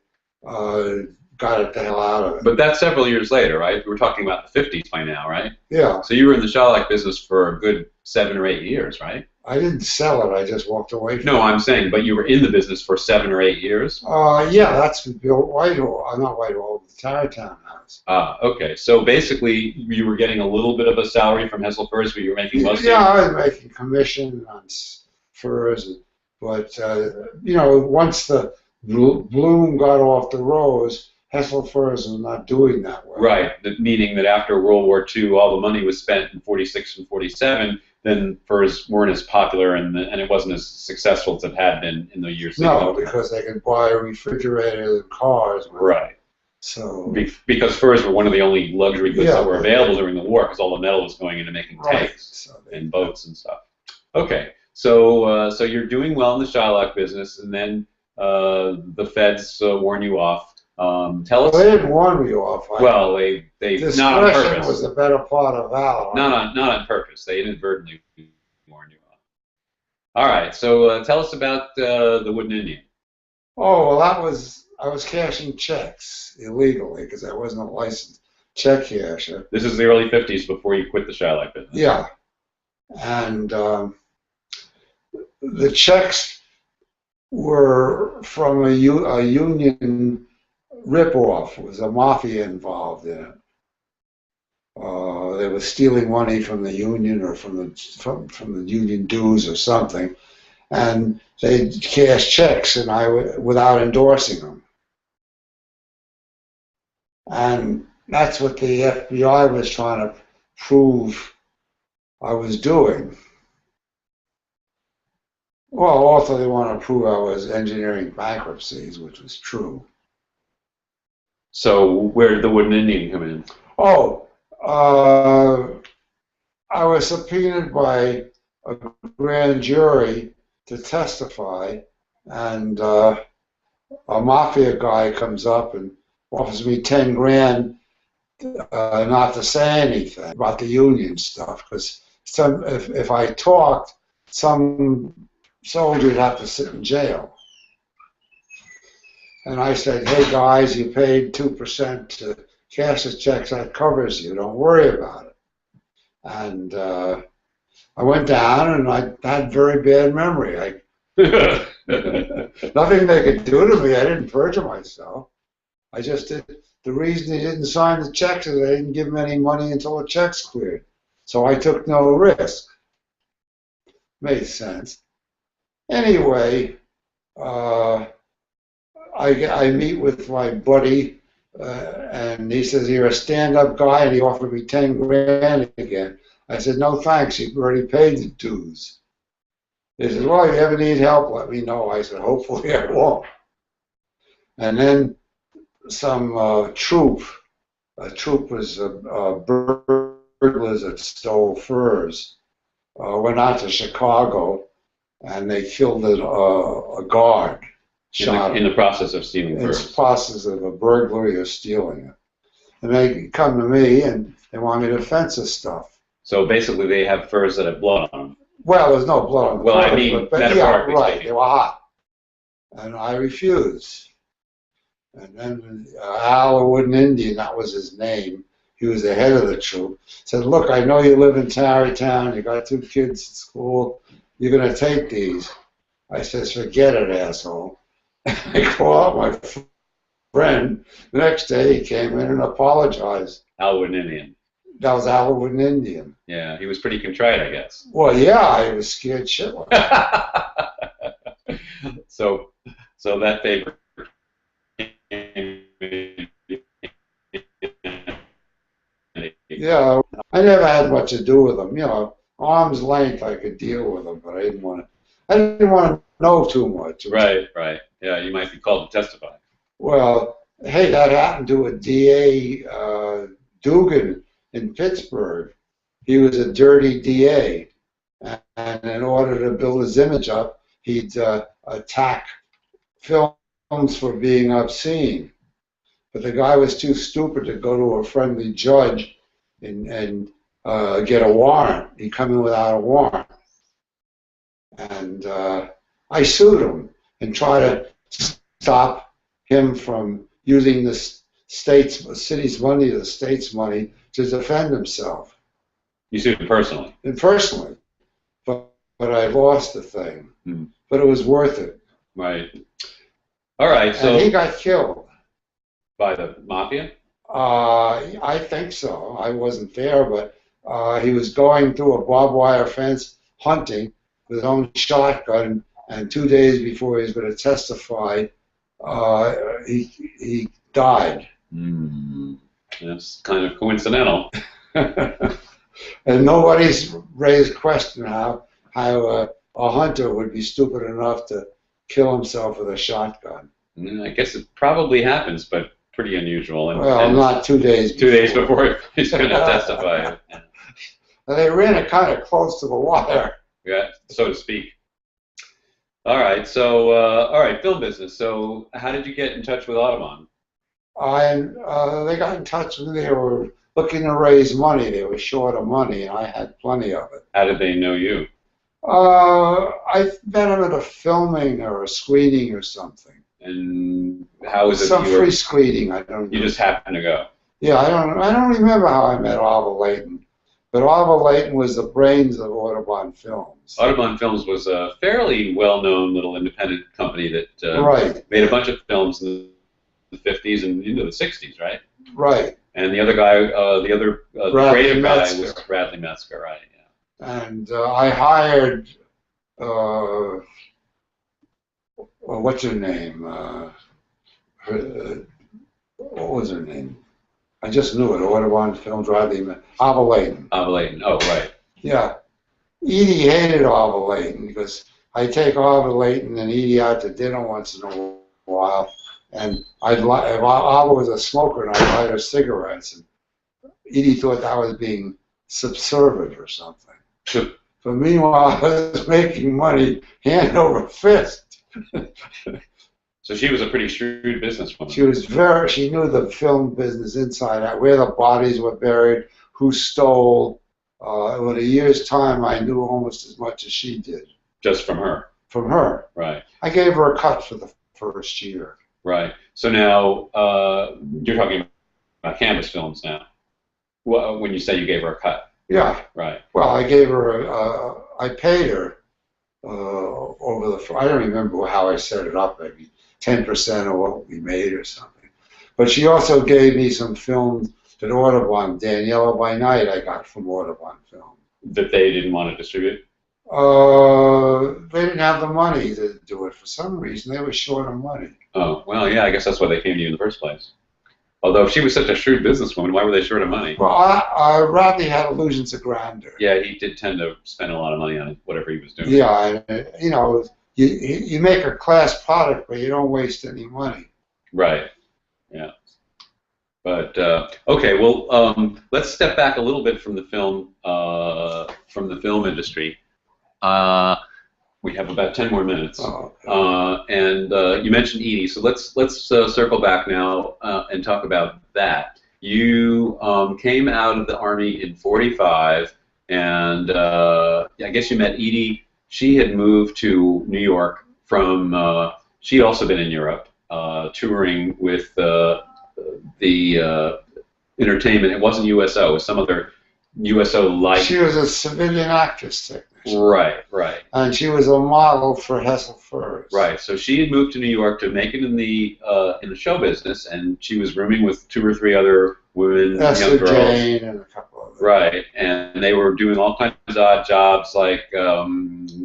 got it the hell out of it. But that's several years later, right? We're talking about the 50s by now, right? Yeah. So you were in the Shylock business for a good 7 or 8 years, right? I didn't sell it. I just walked away from it. No, I'm saying, but you were in the business for 7 or 8 years? Yeah, that's Bill Whitehall. Not Whitehall, the Tarrytown House. Okay. So basically, you were getting a little bit of a salary from Hessel Furs, but you were making most of it? Yeah, I was making commission on furs. But, once the bloom got off the rose, Hessel Furs was not doing that well. Right, meaning that after World War II, all the money was spent in 46 and 47, then furs weren't as popular and it wasn't as successful as it had been in the years ago. No, because they could buy refrigerators and cars. Right. So because furs were one of the only luxury goods that were available during the war, because all the metal was going into making tanks and boats and stuff. Okay, so you're doing well in the Shylock business, and then the feds warn you off. Tell us. Well, they didn't warn me off. Well, they not on purpose. Was the better part of valor. Not on purpose. They inadvertently warned you off. All right. So tell us about the Wooden Indian. Oh, well, I was cashing checks illegally because I wasn't a licensed check casher. This is the early 50s before you quit the Shylock business. Yeah, and the checks were from a union ripoff. There was a mafia involved in it. They were stealing money from the union or from the union dues or something, and they cashed checks, and without endorsing them. And that's what the FBI was trying to prove I was doing. Well, also they want to prove I was engineering bankruptcies, which was true. So where did the Wooden Indian come in? Oh, I was subpoenaed by a grand jury to testify, and a mafia guy comes up and offers me 10 grand not to say anything about the union stuff, because if I talked, some soldier would have to sit in jail. And I said, hey guys, you paid 2% to cash the checks, that covers you, don't worry about it. And I went down and I had very bad memory. Nothing they could do to me, I didn't perjure myself. I just did. The reason he didn't sign the checks is they didn't give him any money until the checks cleared. So I took no risk. Made sense. Anyway, I meet with my buddy, and he says, you're a stand-up guy, and he offered me 10 grand again. I said, no thanks, you've already paid the dues. He said, well, if you ever need help, let me know. I said, hopefully I won't. And then some troop was burglars that stole furs, went out to Chicago, and they killed a guard. In the process of stealing furs. In the process of a burglary or stealing it. And they come to me and they want me to fence this stuff. So basically they have furs that have blood on them. Well, there's no blood on the furs. Well, I mean, metaphorically yeah, right, speaking. they were hot. And I refused. And then Al, Wooden Indian, that was his name, he was the head of the troop, said, look, I know you live in Tarrytown, you got 2 kids at school, you're going to take these. I says, forget it, asshole. I called my friend. The next day he came in and apologized. Al Wooden Indian. That was Al Wooden Indian. Yeah, he was pretty contrite, I guess. Well, yeah, I was scared shitless. So that favor. Yeah, I never had much to do with them. You know, arm's length I could deal with them, but I didn't want to know too much. Right. Yeah, you might be called to testify. Well, hey, that happened to a DA, Dugan in Pittsburgh. He was a dirty DA, and in order to build his image up, he'd attack films for being obscene. But the guy was too stupid to go to a friendly judge and get a warrant. He'd come in without a warrant. And I sued him and tried to stop him from using the city's money, the state's money, to defend himself. You sued him personally? And personally. But I lost the thing. Hmm. But it was worth it. Right. All right. So and he got killed. By the mafia? I think so. I wasn't there, but he was going through a barbed wire fence hunting with his own shotgun, and 2 days before he was going to testify, he died. That's kind of coincidental. And nobody's raised question how a hunter would be stupid enough to kill himself with a shotgun. I guess it probably happens, but pretty unusual. And not 2 days. 2 days before he's going to testify. And they ran it kind of close to the wire. Yeah, so to speak. All right, so film business. So how did you get in touch with Audubon? They got in touch with me. They were looking to raise money. They were short of money, and I had plenty of it. How did they know you? I met them at a filming or a screening or something. And how is it Some that you free screening. I don't know. you just happened to go? Yeah, I don't remember how I met Arthur Layton, but Arthur Layton was the brains of Audubon Films. Audubon Films was a fairly well-known little independent company that Right. made a bunch of films in the 50s and into the 60s, right? Right. And the other guy, the creative guy was Bradley Metzger, right? Yeah. And I hired, what's her name? What was her name? I just knew it. Audubon Films, Arthur Layton. Arthur Layton. Oh, right. Yeah. Edie hated Arthur Layton because I take Arthur Layton and Edie out to dinner once in a while, and if Arthur was a smoker, and I'd light her cigarettes, and Edie thought that was being subservient or something. But meanwhile, I was making money hand over fist. So she was a pretty shrewd businesswoman. She knew the film business inside out, where the bodies were buried, who stole. In a year's time, I knew almost as much as she did. Just from her? From her. Right. I gave her a cut for the first year. Right. So now, you're talking about canvas films now, when you say you gave her a cut. Yeah. Right. Well, I gave her, I paid her I don't remember how I set it up, maybe 10% of what we made or something. But she also gave me some films that Audubon, Daniela by Night, I got from Audubon Film. That they didn't want to distribute? They didn't have the money to do it. For some reason, they were short of money. Oh, well, yeah, I guess that's why they came to you in the first place. Although if she was such a shrewd businesswoman, why were they short of money? Well, Rodney had illusions of grandeur. Yeah, he did tend to spend a lot of money on whatever he was doing. Yeah, you know, you make a class product, but you don't waste any money. Right. Yeah. But okay, well, let's step back a little bit from the film industry. We have about 10 more minutes, and you mentioned Edie, so let's circle back now and talk about that. You came out of the Army in '45, and I guess you met Edie. She had moved to New York from. She'd also been in Europe, touring with the entertainment. It wasn't USO. It was some other USO-like. She was a civilian actress technician. Right, right. And she was a model for Hessel Furs. Right. So she had moved to New York to make it in the show business, and she was rooming with 2 or 3 other women, young girls. Jane and a couple of them. Right, and they were doing all kinds of odd jobs like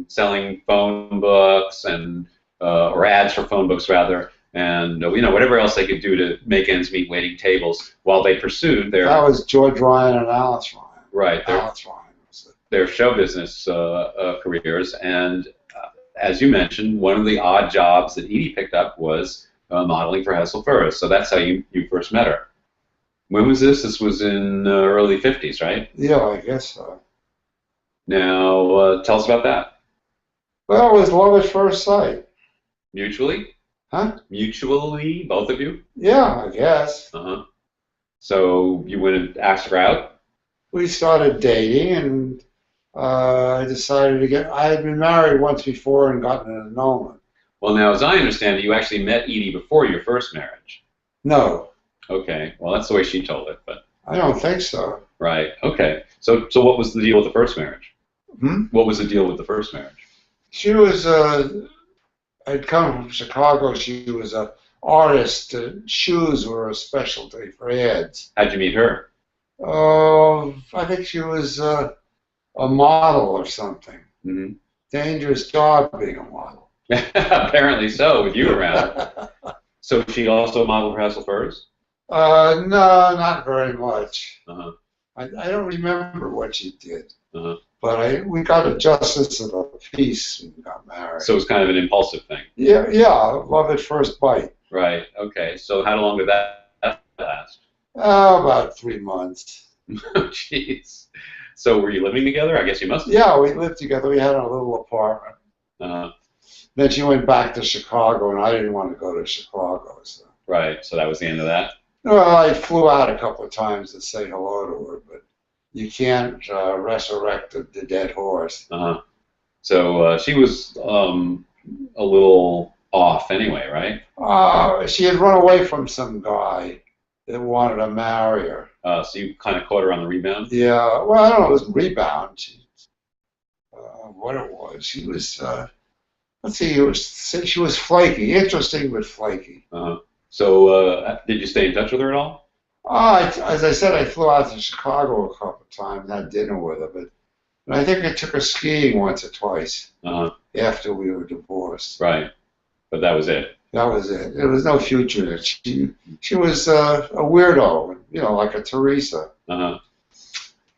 selling phone books and or ads for phone books rather, and whatever else they could do to make ends meet, waiting tables while they pursued their. That was George Ryan and Alice Ryan. Right. Alice Ryan. Their show business careers, and as you mentioned, one of the odd jobs that Edie picked up was modeling for Hessel Furs. So that's how you first met her. When was this? This was in early '50s, right? Yeah, I guess so. Now, tell us about that. Well, it was love at first sight. Mutually? Huh? Mutually, both of you? Yeah, I guess. Uh-huh. So you went and asked her out? We started dating, and I decided to I had been married once before and gotten an annulment. Well, now, as I understand it, you actually met Edie before your first marriage. No. Okay. Well, that's the way she told it, but. I don't think so. Right. Okay. So what was the deal with the first marriage? What was the deal with the first marriage? She was, I'd come from Chicago. She was an artist. Shoes were a specialty for ads. How'd you meet her? I think she was a model or something. Mm-hmm. Dangerous job being a model. Apparently so, with you around. So she also modeled for Hessel Furs? No, not very much. Uh-huh. I don't remember what she did. Uh-huh. But we got a justice of the peace when we got married. So it was kind of an impulsive thing. Yeah, love at first bite. Right. Okay. So how long did that last? About 3 months. Jeez. So were you living together? I guess you must have. Yeah, we lived together. We had a little apartment. Then she went back to Chicago, and I didn't want to go to Chicago. So. Right. So that was the end of that? Well, I flew out a couple of times to say hello to her, but you can't resurrect the dead horse. Uh-huh. So she was a little off anyway, right? She had run away from some guy that wanted to marry her. So you kind of caught her on the rebound? Yeah, well, I don't know, it was rebound. What it was. She was, let's see, she was flaky. Interesting, but flaky. So did you stay in touch with her at all? As I said, I flew out to Chicago a couple of times, had dinner with her, but I think I took her skiing once or twice after we were divorced. Right, but that was it. That was it. There was no future in it. She was a weirdo, you know, like a Teresa.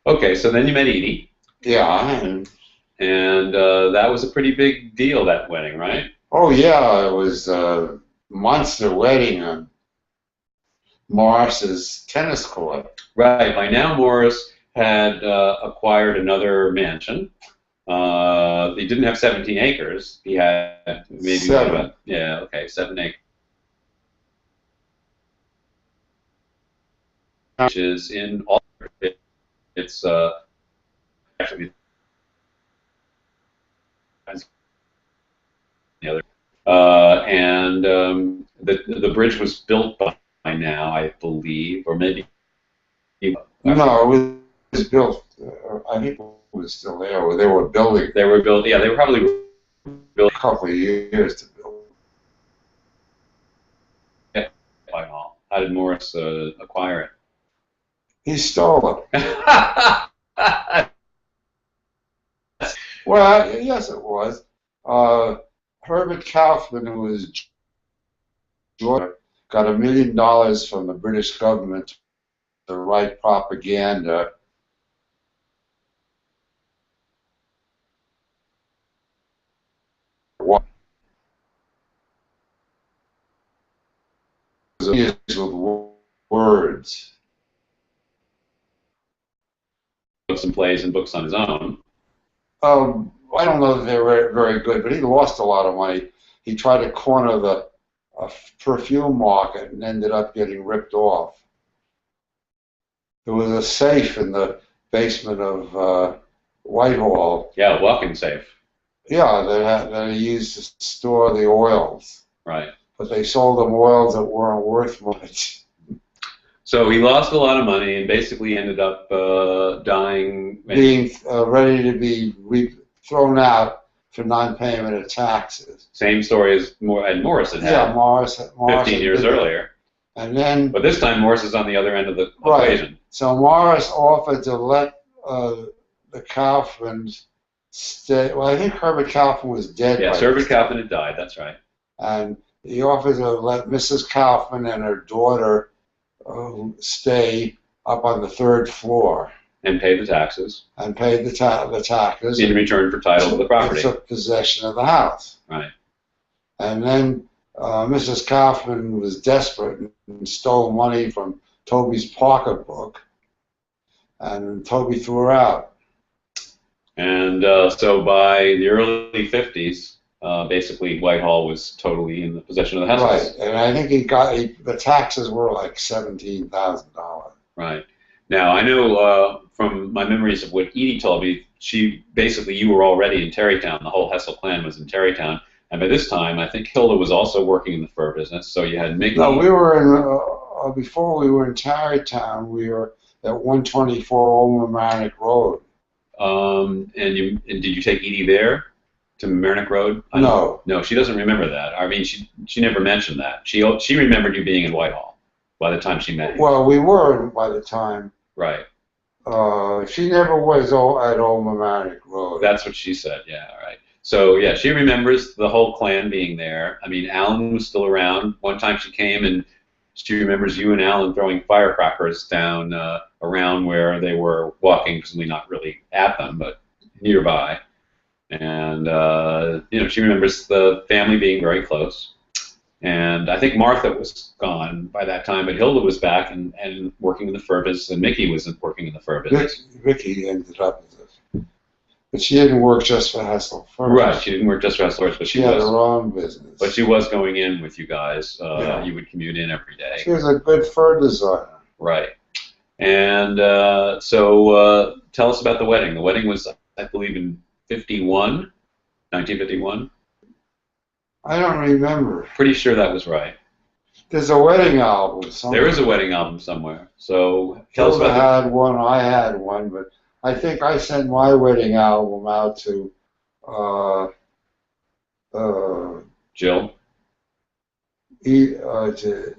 Okay, so then you met Edie. Yeah. And that was a pretty big deal, that wedding, right? Oh, yeah, it was a monster wedding on Morris's tennis court. Right. By now, Morris had acquired another mansion. He didn't have 17 acres. He had maybe 7. 7 acres. Which is in all. It's actually the other. And the bridge was built by now, I believe, or maybe. No, it was built. I think it was still there. Or they were building. They were built. Yeah, they were probably built a couple of years to build. Yeah, how did Morris acquire it? He stole it. Well, yes, it was. Herbert Kaufman, who was Georgia, got $1 million from the British government to write propaganda. With words. Some plays and books on his own. I don't know that they were very good, but he lost a lot of money. He tried to corner the perfume market and ended up getting ripped off. There was a safe in the basement of Whitehall. Yeah, a walk-in safe. Yeah, that he used to store the oils. Right. But they sold him oils that weren't worth much. So he lost a lot of money and basically ended up dying. Being ready to be thrown out for non-payment of taxes. Same story as Morris had had. Yeah, Morris 15 years earlier. And then, but this time Morris is on the other end of the equation. So Morris offered to let the Kaufmans stay. Well, I think Herbert Kaufman was dead. Yes, Herbert Kaufman had died. That's right. And he offered to let Mrs. Kaufman and her daughter stay up on the 3rd floor. And pay the taxes. And paid the taxes. In return for title to the property. And took possession of the house. Right. And then Mrs. Kaufman was desperate and stole money from Tobi's pocketbook. And Tobi threw her out. And so by the early 50s, basically Whitehall was totally in the possession of the Hessels. Right, and I think the taxes were like $17,000. Right. Now, I know from my memories of what Edie told me, you were already in Tarrytown. The whole Hessel clan was in Tarrytown. And by this time, I think Hilda was also working in the fur business. So you had Mickey. No, we were before we were in Tarrytown, we were at 124 Old Mamaroneck Road. And did you take Edie there to Mamaroneck Road? No. No, she doesn't remember that. I mean, she never mentioned that. She remembered you being in Whitehall by the time she met you. Well, we were by the time. Right. She never was at Old Mamaroneck Road. That's what she said, yeah, all right. So, yeah, she remembers the whole clan being there. I mean, Alan was still around. One time she came and she remembers you and Alan throwing firecrackers down around where they were walking, presumably not really at them, but nearby. And, she remembers the family being very close. And I think Martha was gone by that time, but Hilda was back and working in the fur business, and Mickey was working in the fur business. Mickey ended up with it. But she didn't work just for Hessel Furs. Right, she didn't work just for Hessel Furs, but she had her own business. But she was going in with you guys. You would commute in every day. She was a good fur designer. Right. And so tell us about the wedding. The wedding was, I believe, in 1951. I don't remember. Pretty sure that was right. There's a wedding album somewhere. There is a wedding album somewhere. So tell us Hilda about had one, I had one, but I think I sent my wedding album out to uh, Jill. to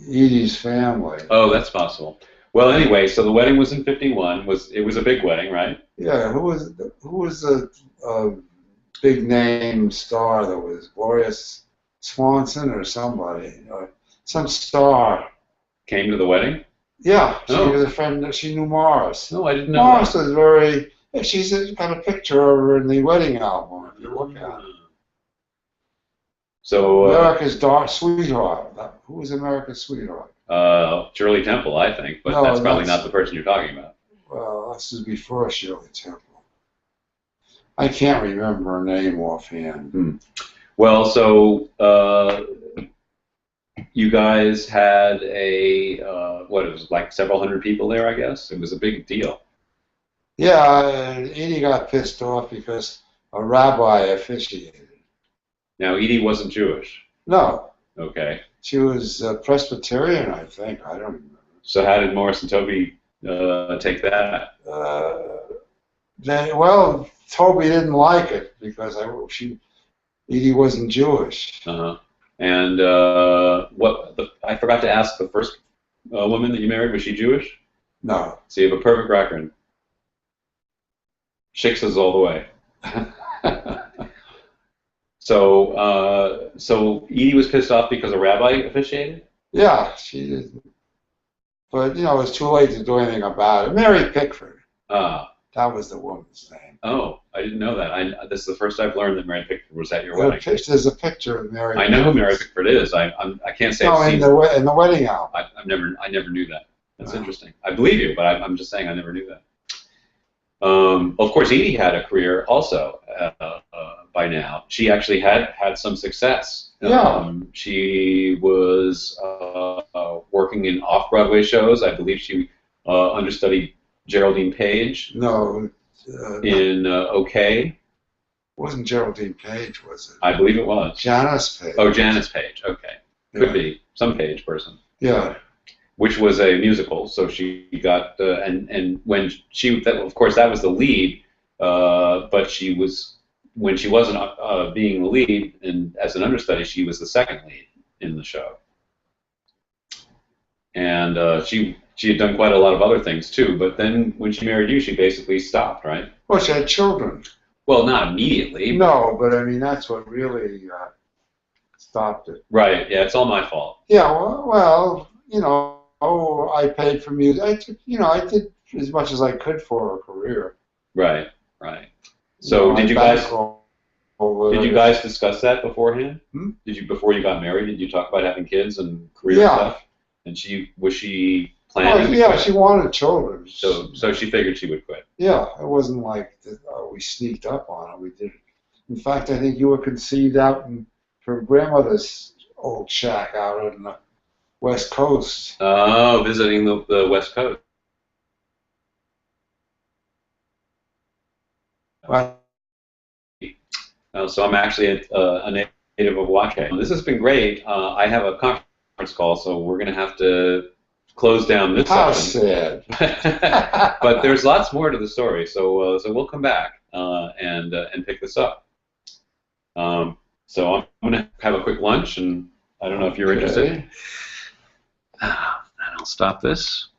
Edie's family. Oh, that's possible. Well, anyway, so the wedding was in '51. It was a big wedding, right? Yeah, who was the big name star that was Gloria Swanson or somebody, some star Came to the wedding? Yeah, she Oh. was a friend. She knew Morris. No, I didn't know Morris that. was very. She's got a picture of her in the wedding album. If you look at it. So America's Dark Sweetheart. Who was America's Sweetheart? Shirley Temple, I think, but No, that's probably that's- not the person you're talking about. Well, this is before Shirley Temple. I can't remember her name offhand. Well, so you guys had what, it was like several hundred people there, I guess? It was a big deal. Yeah, Edie got pissed off because a rabbi officiated. Now, Edie wasn't Jewish. No, Okay. she was Presbyterian, I think. I don't remember. So how did Morris and Tobi take that? Well, Tobi didn't like it because Edie wasn't Jewish. Uh-huh. And I forgot to ask, the first woman that you married, was she Jewish? No. So you have a perfect record. Shiksas all the way. So Edie was pissed off because a rabbi officiated? Yeah, she didn't. But, it was too late to do anything about it. Mary Pickford. That was the woman's name. Oh, I didn't know that. This is the first I've learned that Mary Pickford was at your wedding. There's a picture of Mary. I know who Mary Pickford is. I can't say I've in seen in the wedding album. I never knew that. That's Wow. interesting. I believe you, but I'm just saying I never knew that. Of course, Edie had a career also by now. She actually had some success. Yeah. She was working in off-Broadway shows. I believe she understudied Geraldine Page No. in OK. Wasn't Geraldine Page, was it? I believe it was. Janice Page. Oh, Janice Page. Okay. Could Yeah. be. Some Page person. Yeah. Which was a musical, so she got and when of course that was the lead, but when she wasn't being the lead and as an understudy, she was the second lead in the show, and she had done quite a lot of other things too. But then when she married you, she basically stopped, right? Well, she had children. Well, not immediately. No, but I mean that's what really stopped it. Right. Yeah, it's all my fault. Yeah. Well, I paid for music. I did as much as I could for her career. Right. Right. So did you guys discuss that beforehand? Before you got married, did you talk about having kids and career stuff? And was she planning? Yeah, she wanted children. So she figured she would quit. Yeah, it wasn't like we sneaked up on it. We did it. In fact, I think you were conceived out in her grandmother's old shack out on the West Coast. Oh, visiting the West Coast. Right. So I'm actually a native of Washington. This has been great. I have a conference call, so we're going to have to close down this How section. sad. But there's lots more to the story, so we'll come back and pick this up. So I'm going to have a quick lunch, and I don't know if you're interested. And I'll stop this.